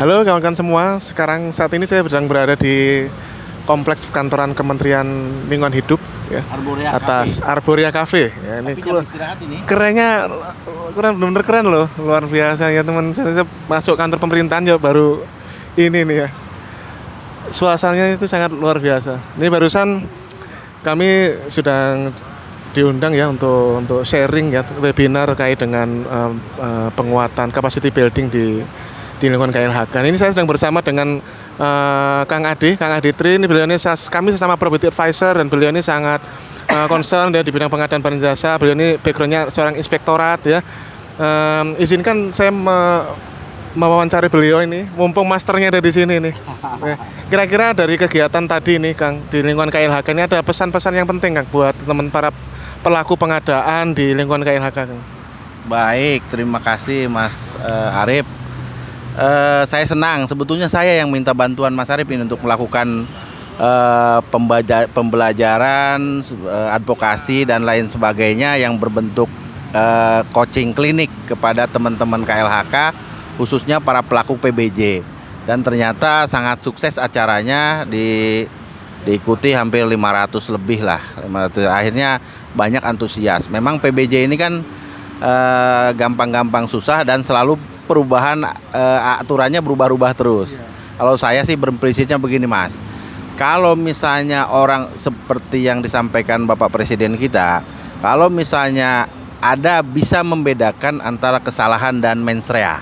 Halo kawan-kawan semua, saat ini saya sedang berada di kompleks kantoran Kementerian Lingkungan Hidup ya, Arborea atas Arborea Cafe. Ya, ini Tapi jam istirahat ini. kerennya, benar-benar keren loh, luar biasa ya teman. Saya masuk kantor pemerintahan ya baru ini nih ya. Suasananya itu sangat luar biasa. Ini barusan kami sudah diundang ya untuk sharing ya webinar terkait dengan penguatan capacity building di lingkungan KLHK. Ini saya sedang bersama dengan Kang Adi Tri. Ini beliau ini kami sesama property advisor dan beliau ini sangat concern ya di bidang pengadaan barang jasa. Beliau ini backgroundnya seorang inspektorat ya. Izinkan saya mewawancari beliau ini, mumpung masternya ada di sini nih. Kira-kira dari kegiatan tadi nih Kang di lingkungan KLHK ini ada pesan-pesan yang penting Kang buat teman para pelaku pengadaan di lingkungan KLHK Kang. Baik, terima kasih Mas Arif. Saya senang, sebetulnya saya yang minta bantuan Mas Arif ini untuk melakukan pembelajaran, advokasi dan lain sebagainya yang berbentuk coaching klinik kepada teman-teman KLHK, khususnya para pelaku PBJ. Dan ternyata sangat sukses acaranya, diikuti hampir 500 lebih lah. 500. Akhirnya banyak antusias. Memang PBJ ini kan gampang-gampang susah dan selalu perubahan aturannya berubah-ubah terus. Kalau saya sih berprinsipnya begini Mas, kalau misalnya orang seperti yang disampaikan Bapak Presiden kita, kalau misalnya ada bisa membedakan antara kesalahan dan mens rea.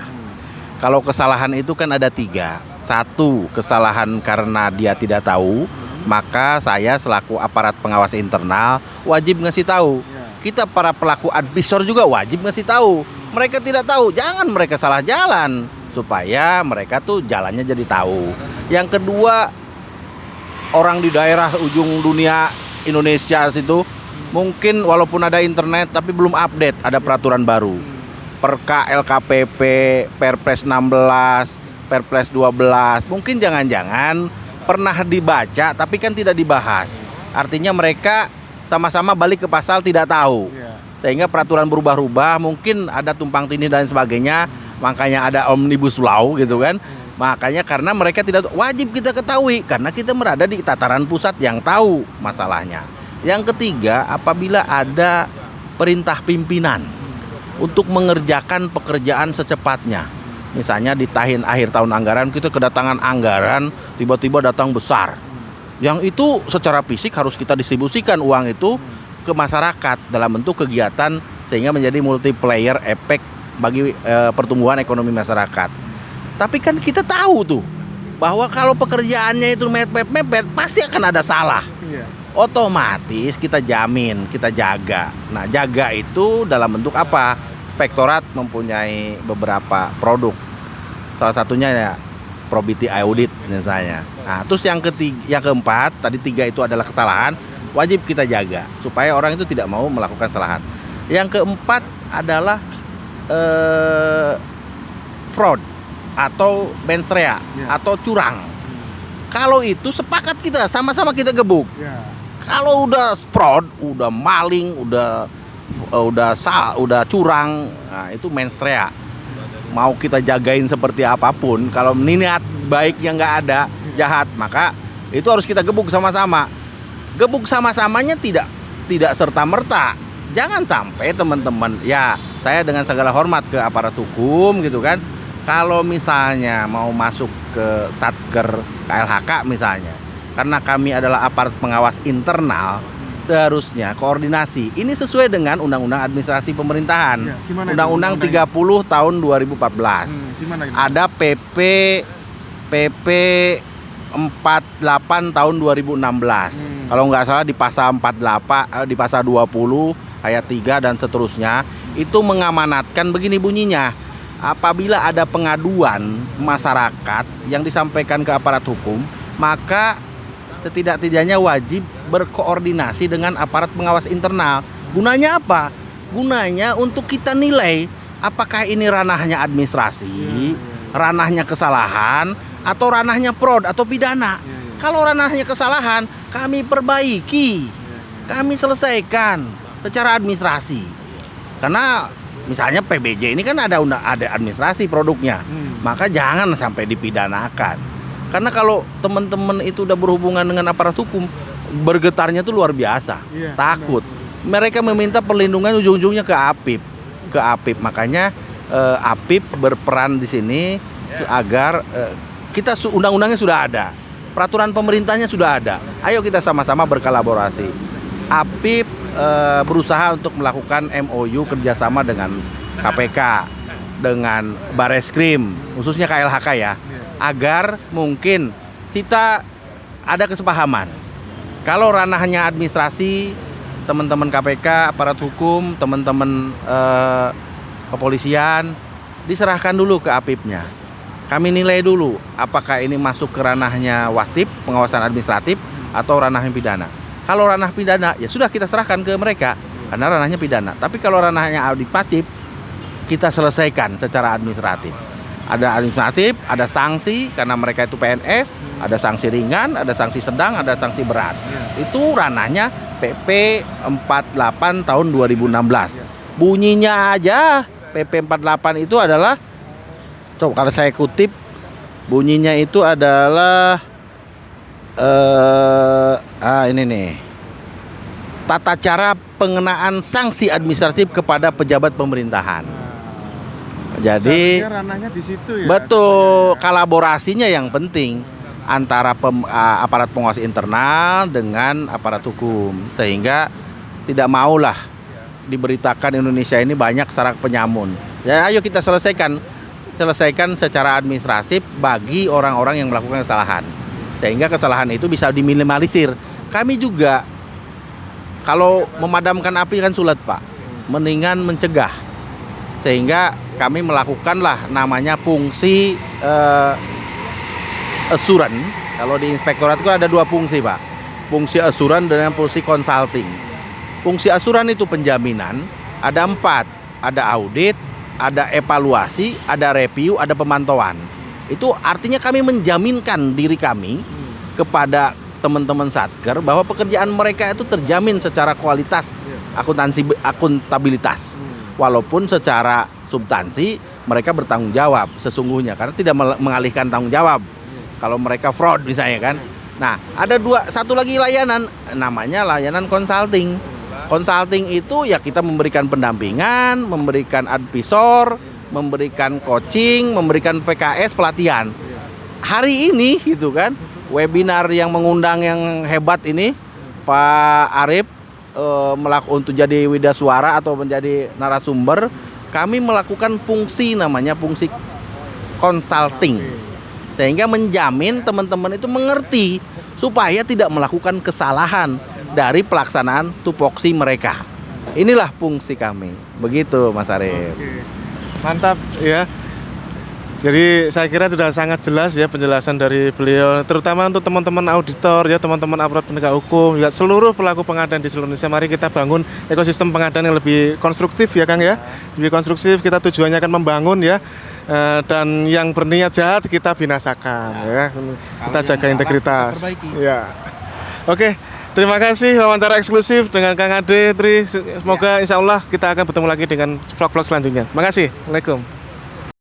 Kalau kesalahan itu kan ada 3. 1, kesalahan karena dia tidak tahu, maka saya selaku aparat pengawas internal wajib ngasih tahu. Kita para pelaku advisor juga wajib ngasih tahu. Mereka tidak tahu, jangan mereka salah jalan, supaya mereka tuh jalannya jadi tahu. Yang kedua, orang di daerah ujung dunia Indonesia situ mungkin walaupun ada internet tapi belum update, ada peraturan baru. Perka LKPP, Perpres 16, Perpres 12, mungkin jangan-jangan pernah dibaca tapi kan tidak dibahas. Artinya mereka sama-sama balik ke pasal tidak tahu. Sehingga peraturan berubah-ubah, mungkin ada tumpang tindih dan sebagainya, makanya ada omnibus law gitu kan. Makanya karena mereka tidak wajib kita ketahui, karena kita berada di tataran pusat yang tahu masalahnya. Yang ketiga, apabila ada perintah pimpinan untuk mengerjakan pekerjaan secepatnya, misalnya di akhir tahun anggaran kita kedatangan anggaran, tiba-tiba datang besar, yang itu secara fisik harus kita distribusikan uang itu ke masyarakat dalam bentuk kegiatan sehingga menjadi multiplier efek bagi pertumbuhan ekonomi masyarakat. Tapi kan kita tahu tuh bahwa kalau pekerjaannya itu mepet pasti akan ada salah. Otomatis kita jamin, kita jaga. Nah, jaga itu dalam bentuk apa? Inspektorat mempunyai beberapa produk. Salah satunya ya probity audit misalnya. Nah, terus yang keempat, tadi 3 itu adalah kesalahan, wajib kita jaga supaya orang itu tidak mau melakukan kesalahan. Yang keempat adalah fraud atau mens rea atau curang. Kalau itu sepakat kita sama-sama kita gebuk. Kalau udah fraud, udah maling, udah curang, nah itu mens rea. Mau kita jagain seperti apapun, kalau niat baiknya nggak ada, jahat, maka itu harus kita gebuk sama-sama. Gebuk sama-samanya tidak serta-merta. Jangan sampai teman-teman, ya saya dengan segala hormat ke aparat hukum gitu kan, kalau misalnya mau masuk ke Satker KLHK misalnya, karena kami adalah aparat pengawas internal, seharusnya koordinasi. Ini sesuai dengan Undang-Undang Administrasi Pemerintahan. Undang-Undang 30 tahun 2014. Ada PP 48 tahun 2016. Kalau nggak salah di pasal 48, di pasal 20 ayat 3 dan seterusnya, itu mengamanatkan begini bunyinya. Apabila ada pengaduan masyarakat yang disampaikan ke aparat hukum, maka setidak-tidaknya wajib berkoordinasi dengan aparat pengawas internal. Gunanya apa? Gunanya untuk kita nilai apakah ini ranahnya administrasi, ranahnya kesalahan, atau ranahnya fraud atau pidana. Kalau ranahnya kesalahan, kami perbaiki, kami selesaikan secara administrasi. Karena misalnya PBJ ini kan ada administrasi produknya, maka jangan sampai dipidanakan. Karena kalau teman-teman itu udah berhubungan dengan aparat hukum, bergetarnya tuh luar biasa, takut. Mereka meminta perlindungan ujung-ujungnya ke APIP. Makanya APIP berperan di sini agar kita undang-undangnya sudah ada, peraturan pemerintahnya sudah ada. Ayo kita sama-sama berkolaborasi. APIP berusaha untuk melakukan MOU kerjasama dengan KPK, dengan Bareskrim, khususnya KLHK ya, agar mungkin kita ada kesepahaman. Kalau ranahnya administrasi, teman-teman KPK, aparat hukum, teman-teman kepolisian, diserahkan dulu ke APIP-nya. Kami nilai dulu apakah ini masuk ke ranahnya WASTIP, pengawasan administratif, atau ranahnya pidana. Kalau ranah pidana, ya sudah kita serahkan ke mereka, karena ranahnya pidana. Tapi kalau ranahnya audit pasif, kita selesaikan secara administratif. Ada administratif, ada sanksi, karena mereka itu PNS, ada sanksi ringan, ada sanksi sedang, ada sanksi berat. Itu ranahnya PP 48 tahun 2016. Bunyinya aja, PP 48 itu adalah, kalau saya kutip, bunyinya itu adalah ini nih, tata cara pengenaan sanksi administratif kepada pejabat pemerintahan. Jadi ranahnya di situ ya. Betul, kolaborasinya yang penting antara aparat pengawas internal dengan aparat hukum, sehingga tidak maulah diberitakan Indonesia ini banyak sarak penyamun. Ya ayo kita selesaikan secara administratif bagi orang-orang yang melakukan kesalahan, sehingga kesalahan itu bisa diminimalisir. Kami juga kalau memadamkan api kan sulit Pak, mendingan mencegah, sehingga kami melakukanlah namanya fungsi assuran. Kalau di inspektorat itu ada dua fungsi Pak, fungsi assuran dan fungsi consulting. Fungsi asuran itu penjaminan, ada 4, ada audit, ada evaluasi, ada review, ada pemantauan. Itu artinya kami menjaminkan diri kami kepada teman-teman Satker bahwa pekerjaan mereka itu terjamin secara kualitas, akuntabilitas. Walaupun secara substansi mereka bertanggung jawab sesungguhnya, karena tidak mengalihkan tanggung jawab kalau mereka fraud misalnya kan. Nah, ada satu lagi layanan, namanya layanan consulting. Consulting itu ya kita memberikan pendampingan, memberikan advisor, memberikan coaching, memberikan PKS, pelatihan. Hari ini gitu kan, webinar yang mengundang yang hebat ini, Pak Arif, untuk jadi widasuara atau menjadi narasumber, kami melakukan fungsi namanya fungsi consulting, sehingga menjamin teman-teman itu mengerti supaya tidak melakukan kesalahan dari pelaksanaan tupoksi mereka. Inilah fungsi kami. Begitu Mas Arif. Oke. Mantap ya. Jadi saya kira sudah sangat jelas ya penjelasan dari beliau, terutama untuk teman-teman auditor ya, teman-teman aparat penegak hukum, ya seluruh pelaku pengadaan di seluruh Indonesia. Mari kita bangun ekosistem pengadaan yang lebih konstruktif ya Kang ya. Lebih konstruktif, kita tujuannya akan membangun ya. Dan yang berniat jahat kita binasakan ya. Kita jaga integritas. Ya. Oke. Terima kasih wawancara eksklusif dengan Kang Ade Tri. Semoga insya Allah kita akan bertemu lagi dengan vlog-vlog selanjutnya. Terima kasih. Assalamualaikum.